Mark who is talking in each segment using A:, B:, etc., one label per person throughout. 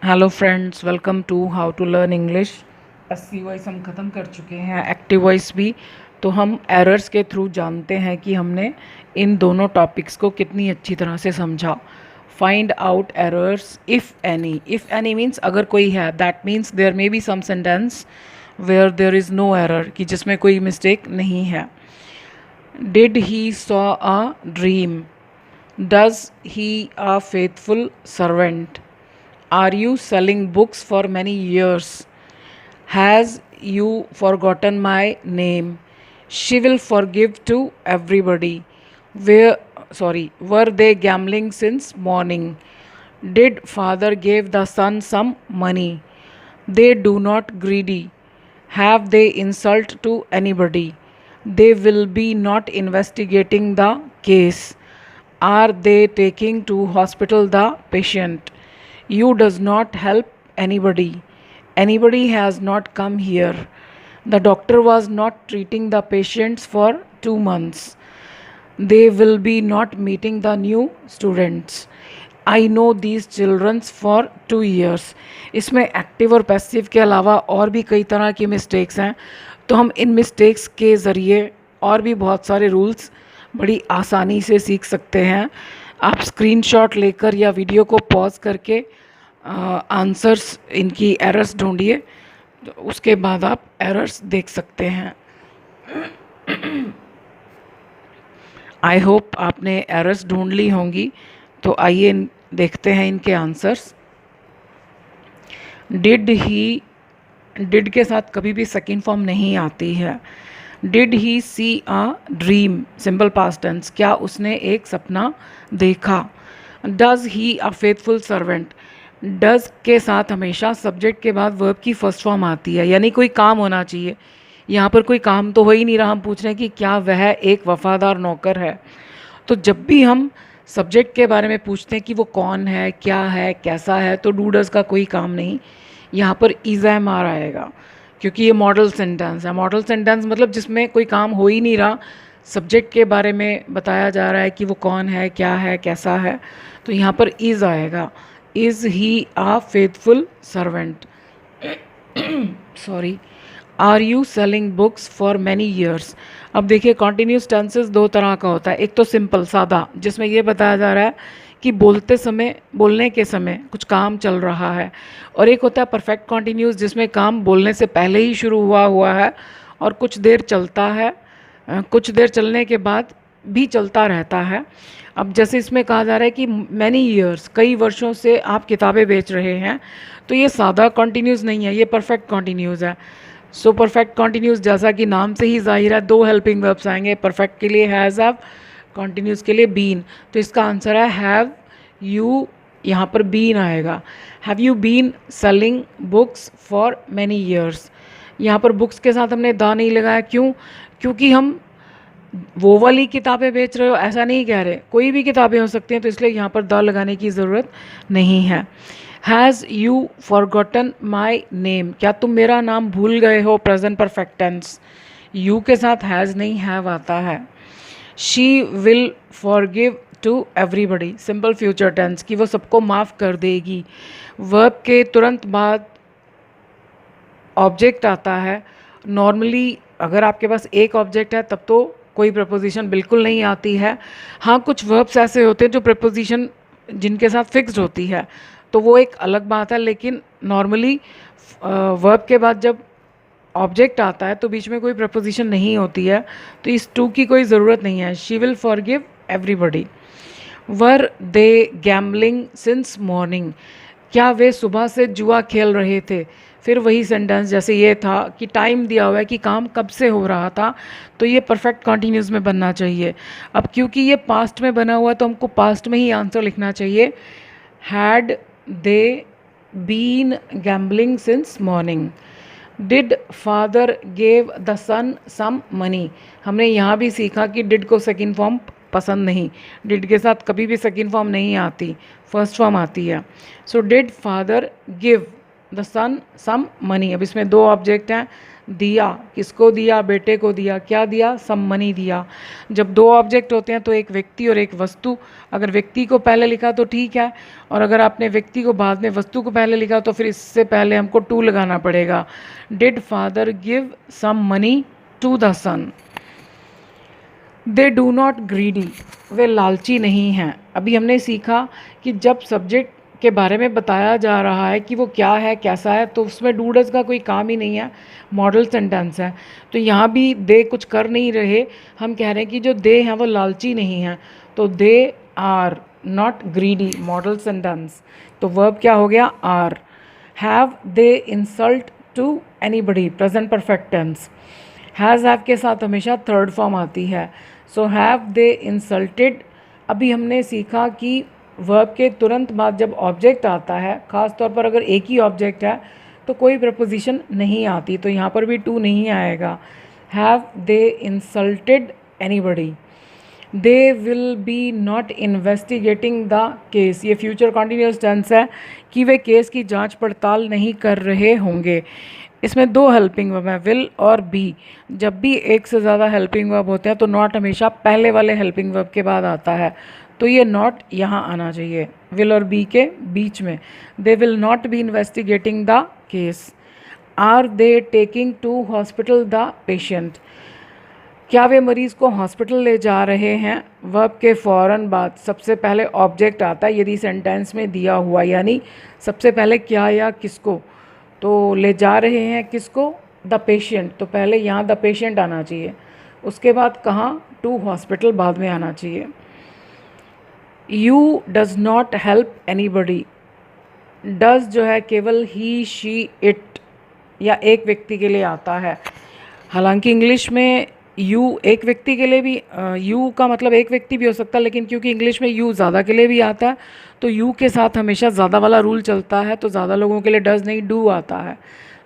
A: Hello friends, welcome to how to learn English. Passive voice हम ख़त्म कर चुके हैं, एक्टिव वॉइस भी। तो हम एरर्स के थ्रू जानते हैं कि हमने इन दोनों टॉपिक्स को कितनी अच्छी तरह से समझा। Find out errors if any means अगर कोई है, that means there may be some sentence where there is no error, कि जिसमें कोई मिस्टेक नहीं है। Did he saw a dream? Does he a faithful servant? Are you selling books for many years? Has you forgotten my name? She will forgive to everybody. Where, were they gambling since morning? Did father give the son some money? They do not greedy. Have they insult to anybody? They will be not investigating the case. Are they taking to hospital the patient? You does not help anybody. Anybody has not come here. The doctor was not treating the patients for 2 months. They will be not meeting the new students. I know these children for 2 years. इसमें active और passive के अलावा और भी कई तरह की mistakes हैं, तो हम इन मिस्टेक्स के ज़रिए और भी बहुत सारे रूल्स बड़ी आसानी से सीख सकते हैं। आप स्क्रीनशॉट लेकर या वीडियो को पॉज करके आंसर्स, इनकी एरर्स ढूंढिए, तो उसके बाद आप एरर्स देख सकते हैं। आई होप आपने एरर्स ढूंढ ली होंगी। तो आइए देखते हैं इनके आंसर्स। डिड के साथ कभी भी सेकंड फॉर्म नहीं आती है। Did he see a dream, simple past tense, क्या उसने एक सपना देखा। Does he a faithful servant, does के साथ हमेशा सब्जेक्ट के बाद वर्ब की फर्स्ट फॉर्म आती है, यानी कोई काम होना चाहिए। यहाँ पर कोई काम तो हो ही नहीं रहा, हम पूछ रहे हैं कि क्या वह एक वफादार नौकर है। तो जब भी हम सब्जेक्ट के बारे में पूछते हैं कि वो कौन है, क्या है, कैसा है, तो डू डज का कोई काम नहीं, यहाँ पर इज़ एम आर आएगा, क्योंकि ये मॉडल सेंटेंस है। मॉडल सेंटेंस मतलब जिसमें कोई काम हो ही नहीं रहा, सब्जेक्ट के बारे में बताया जा रहा है कि वो कौन है, क्या है, कैसा है, तो यहाँ पर इज़ आएगा। Is he a faithful servant? Sorry. Are you selling books for many years? अब देखिए, कॉन्टीन्यूस टेंसेस दो तरह का होता है। एक तो सिंपल सादा, जिसमें ये बताया जा रहा है कि बोलने के समय कुछ काम चल रहा है, और एक होता है परफेक्ट कॉन्टीन्यूस, जिसमें काम बोलने से पहले ही शुरू हुआ है और कुछ देर चलता है, कुछ देर चलने के बाद भी चलता रहता है। अब जैसे इसमें कहा जा रहा है कि मैनी ईयर्स, कई वर्षों से आप किताबें बेच रहे हैं, तो ये सादा कॉन्टीन्यूस नहीं है, ये परफेक्ट कॉन्टीन्यूस है। सो परफेक्ट कॉन्टीन्यूस, जैसा कि नाम से ही जाहिर है, दो हेल्पिंग वर्ब्स आएंगे, परफेक्ट के लिए हैज़ हैव, कॉन्टीन्यूस के लिए बीन। तो इसका आंसर है हैव यू, यहाँ पर बीन आएगा। Have you been selling books for many years? यहाँ पर बुक्स के साथ हमने द नहीं लगाया, क्यों? क्योंकि हम वो वाली किताबें बेच रहे हो ऐसा नहीं कह रहे, कोई भी किताबें हो सकती हैं, तो इसलिए यहाँ पर द लगाने की ज़रूरत नहीं है। Has you forgotten my name? क्या तुम मेरा नाम भूल गए हो? प्रेजेंट परफेक्ट टेंस, यू के साथ हैज़ नहीं, हैव आता है। She will forgive to everybody, simple future tense, कि वो सबको माफ़ कर देगी। वर्ब के तुरंत बाद ऑब्जेक्ट आता है। नॉर्मली अगर आपके पास एक ऑब्जेक्ट है तब तो कोई प्रपोजिशन बिल्कुल नहीं आती है। हाँ, कुछ वर्ब्स ऐसे होते हैं जो प्रपोजिशन जिनके साथ फिक्स्ड होती है, तो वो एक अलग बात है, लेकिन नॉर्मली वर्ब के बाद जब ऑब्जेक्ट आता है तो बीच में कोई प्रपोजिशन नहीं होती है, तो इस टू की कोई ज़रूरत नहीं है। She will forgive everybody. Were they gambling since morning? क्या वे सुबह से जुआ खेल रहे थे? फिर वही सेंटेंस जैसे ये था कि टाइम दिया हुआ है कि काम कब से हो रहा था, तो ये परफेक्ट कॉन्टीन्यूस में बनना चाहिए। अब क्योंकि ये पास्ट में बना हुआ है तो हमको पास्ट में ही आंसर लिखना चाहिए। Had they been gambling since morning? Did father gave the son some money? हमने यहाँ भी सीखा कि डिड को सेकेंड फॉर्म पसंद नहीं, डिड के साथ कभी भी सेकेंड फॉर्म नहीं आती, फर्स्ट फॉर्म आती है। So did father give the son some money? अब इसमें दो ऑब्जेक्ट हैं, दिया, किसको दिया, बेटे को दिया, क्या दिया, सम मनी दिया। जब दो ऑब्जेक्ट होते हैं तो एक व्यक्ति और एक वस्तु, अगर व्यक्ति को पहले लिखा तो ठीक है, और अगर आपने व्यक्ति को बाद में वस्तु को पहले लिखा तो फिर इससे पहले हमको टू लगाना पड़ेगा। Did father give some money to the son. They do not greedy, वे लालची नहीं हैं। अभी हमने सीखा कि जब सब्जेक्ट के बारे में बताया जा रहा है कि वो क्या है, कैसा है, तो उसमें डू डज का कोई काम ही नहीं है, मॉडल सेंटेंस है। तो यहाँ भी दे कुछ कर नहीं रहे, हम कह रहे हैं कि जो दे हैं वो लालची नहीं हैं, तो they are not greedy, model sentence. तो वर्ब क्या हो गया, are. Have they insult to anybody, present perfect tense. Has have के साथ हमेशा थर्ड फॉर्म आती है। So have they insulted. अभी हमने सीखा कि वर्ब के तुरंत बाद जब ऑब्जेक्ट आता है, ख़ास तौर पर अगर एक ही ऑब्जेक्ट है तो कोई प्रपोजिशन नहीं आती, तो यहाँ पर भी टू नहीं आएगा। Have they insulted anybody. They will be not investigating the case, ये फ्यूचर कॉन्टीन्यूअस टेंस है कि वे केस की जांच पड़ताल नहीं कर रहे होंगे। इसमें दो हेल्पिंग वर्ब हैं, विल और बी। जब भी एक से ज़्यादा हेल्पिंग वर्ब होते हैं तो नॉट हमेशा पहले वाले हेल्पिंग वर्ब के बाद आता है, तो ये नॉट यहाँ आना चाहिए विल और बी के बीच में। They will not be investigating the case. Are they taking to hospital the patient, क्या वे मरीज़ को हॉस्पिटल ले जा रहे हैं। वर्ब के फ़ौरन बाद सबसे पहले ऑब्जेक्ट आता है यदि सेंटेंस में दिया हुआ, यानी सबसे पहले क्या या किसको, तो ले जा रहे हैं किसको, द पेशेंट, तो पहले यहाँ द पेशेंट आना चाहिए, उसके बाद कहाँ, टू हॉस्पिटल बाद में आना चाहिए। You does not help anybody, does जो है केवल ही, शी, इट या एक व्यक्ति के लिए आता है। हालांकि इंग्लिश में यू एक व्यक्ति के लिए भी, यू का मतलब एक व्यक्ति भी हो सकता है, लेकिन क्योंकि इंग्लिश में यू ज़्यादा के लिए भी आता है तो यू के साथ हमेशा ज़्यादा वाला रूल चलता है, तो ज़्यादा लोगों के लिए डज़ नहीं डू आता है।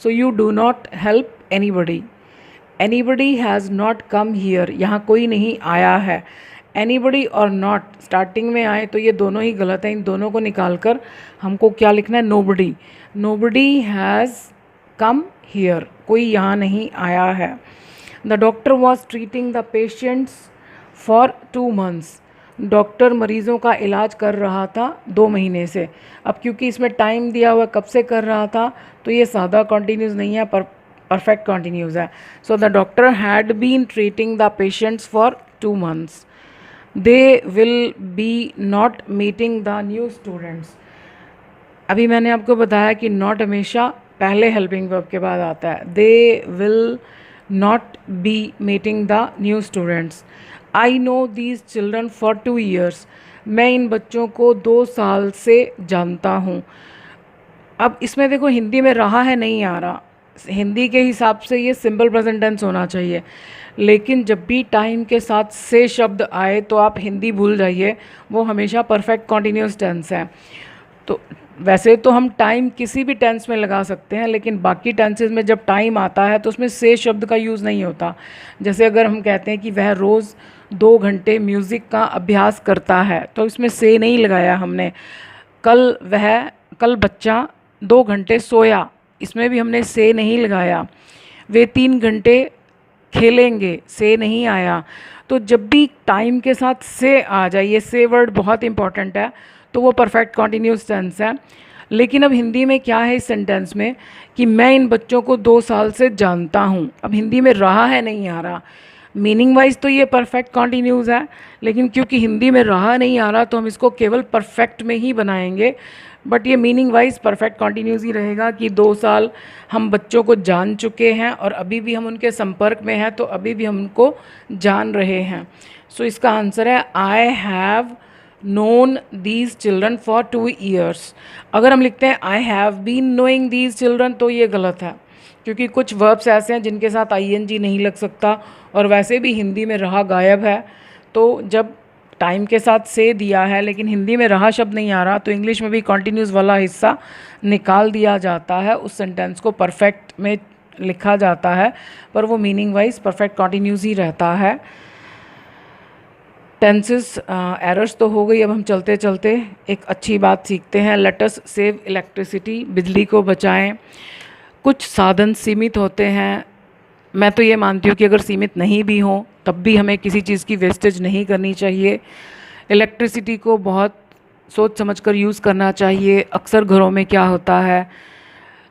A: So you do not help anybody. Anybody has not come here, यहाँ कोई नहीं आया है। एनीबडी और नॉट स्टार्टिंग में आए तो ये दोनों ही गलत हैं, इन दोनों को निकाल कर हमको क्या लिखना है, nobody. Nobody has come here, कोई यहाँ नहीं आया है। The doctor was treating the patients for 2 months, doctor मरीज़ों का इलाज कर रहा था 2 महीने से। अब क्योंकि इसमें टाइम दिया हुआ कब से कर रहा था, तो ये सादा कॉन्टीन्यूस नहीं है, पर परफेक्ट कॉन्टीन्यूस है। So the doctor had been treating the patients for 2 months। They will be not meeting the new students. अभी मैंने आपको बताया कि नॉट हमेशा पहले हेल्पिंग वर्ब के बाद आता है। दे will not B meeting the new students. I know these children for 2 years, मैं इन बच्चों को 2 साल से जानता हूँ। अब इसमें देखो हिंदी में रहा है नहीं आ रहा, हिंदी के हिसाब से ये सिंपल प्रेजेंट टेंस होना चाहिए, लेकिन जब भी टाइम के साथ से शब्द आए तो आप हिंदी भूल जाइए, वो हमेशा परफेक्ट कॉन्टीन्यूअस टेंस है। तो वैसे तो हम टाइम किसी भी टेंस में लगा सकते हैं, लेकिन बाकी टेंसेस में जब टाइम आता है तो उसमें से शब्द का यूज़ नहीं होता। जैसे अगर हम कहते हैं कि वह रोज़ 2 घंटे म्यूज़िक का अभ्यास करता है, तो इसमें से नहीं लगाया हमने। कल बच्चा 2 घंटे सोया, इसमें भी हमने से नहीं लगाया। वे 3 घंटे खेलेंगे, से नहीं आया। तो जब भी टाइम के साथ से आ जाए, ये से वर्ड बहुत इंपॉर्टेंट है, तो वो परफेक्ट कॉन्टीन्यूअस टेंस है। लेकिन अब हिंदी में क्या है इस सेंटेंस में कि मैं इन बच्चों को 2 साल से जानता हूँ। अब हिंदी में रहा है नहीं आ रहा, मीनिंग वाइज तो ये परफेक्ट कॉन्टीन्यूअस है, लेकिन क्योंकि हिंदी में रहा नहीं आ रहा तो हम इसको केवल परफेक्ट में ही बनाएंगे, बट ये मीनिंग वाइज परफेक्ट कॉन्टीन्यूअस ही रहेगा कि 2 साल हम बच्चों को जान चुके हैं और अभी भी हम उनके संपर्क में हैं, तो अभी भी हम उनको जान रहे हैं। सो इसका आंसर है I have known these children for 2 years। अगर हम लिखते हैं I have been knowing these children तो ये गलत है, क्योंकि कुछ वर्ब्स ऐसे हैं जिनके साथ ING नहीं लग सकता, और वैसे भी हिंदी में रहा गायब है। तो जब टाइम के साथ से दिया है लेकिन हिंदी में रहा शब्द नहीं आ रहा, तो इंग्लिश में भी कॉन्टीन्यूस वाला हिस्सा निकाल दिया जाता है, उस सेंटेंस को परफेक्ट में लिखा जाता है, पर वो मीनिंग वाइज परफेक्ट कॉन्टीन्यूस ही रहता है। टेंसेस एरर्स तो हो गई, अब हम चलते चलते एक अच्छी बात सीखते हैं। लेट अस सेव इलेक्ट्रिसिटी, बिजली को बचाएं। कुछ साधन सीमित होते हैं, मैं तो ये मानती हूँ कि अगर सीमित नहीं भी हों तब भी हमें किसी चीज़ की वेस्टेज नहीं करनी चाहिए। इलेक्ट्रिसिटी को बहुत सोच समझकर यूज़ करना चाहिए। अक्सर घरों में क्या होता है,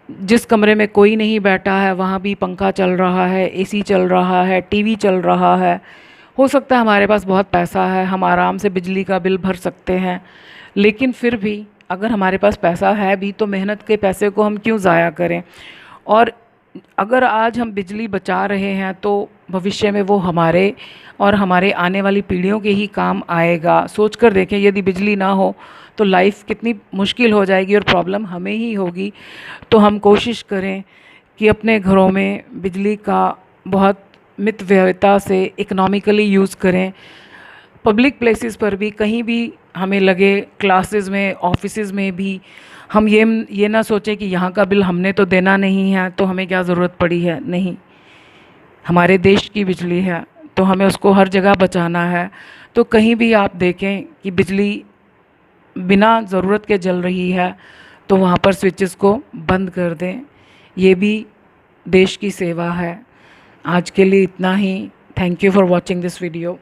A: जिस कमरे में कोई नहीं बैठा है वहाँ भी पंखा चल रहा है, एसी चल रहा है, टीवी चल रहा है। हो सकता है हमारे पास बहुत पैसा है, हम आराम से बिजली का बिल भर सकते हैं, लेकिन फिर भी अगर हमारे पास पैसा है भी तो मेहनत के पैसे को हम क्यों ज़ाया करें। और अगर आज हम बिजली बचा रहे हैं तो भविष्य में वो हमारे और हमारे आने वाली पीढ़ियों के ही काम आएगा। सोच कर देखें, यदि बिजली ना हो तो लाइफ कितनी मुश्किल हो जाएगी और प्रॉब्लम हमें ही होगी। तो हम कोशिश करें कि अपने घरों में बिजली का बहुत मितव्ययता से इकोनॉमिकली यूज़ करें। पब्लिक प्लेसेस पर भी, कहीं भी हमें लगे, क्लासेस में, ऑफिसेज में भी, हम ये ना सोचें कि यहाँ का बिल हमने तो देना नहीं है तो हमें क्या ज़रूरत पड़ी है। नहीं, हमारे देश की बिजली है तो हमें उसको हर जगह बचाना है। तो कहीं भी आप देखें कि बिजली बिना ज़रूरत के जल रही है तो वहाँ पर स्विचेस को बंद कर दें। ये भी देश की सेवा है। आज के लिए इतना ही। Thank you for watching this video.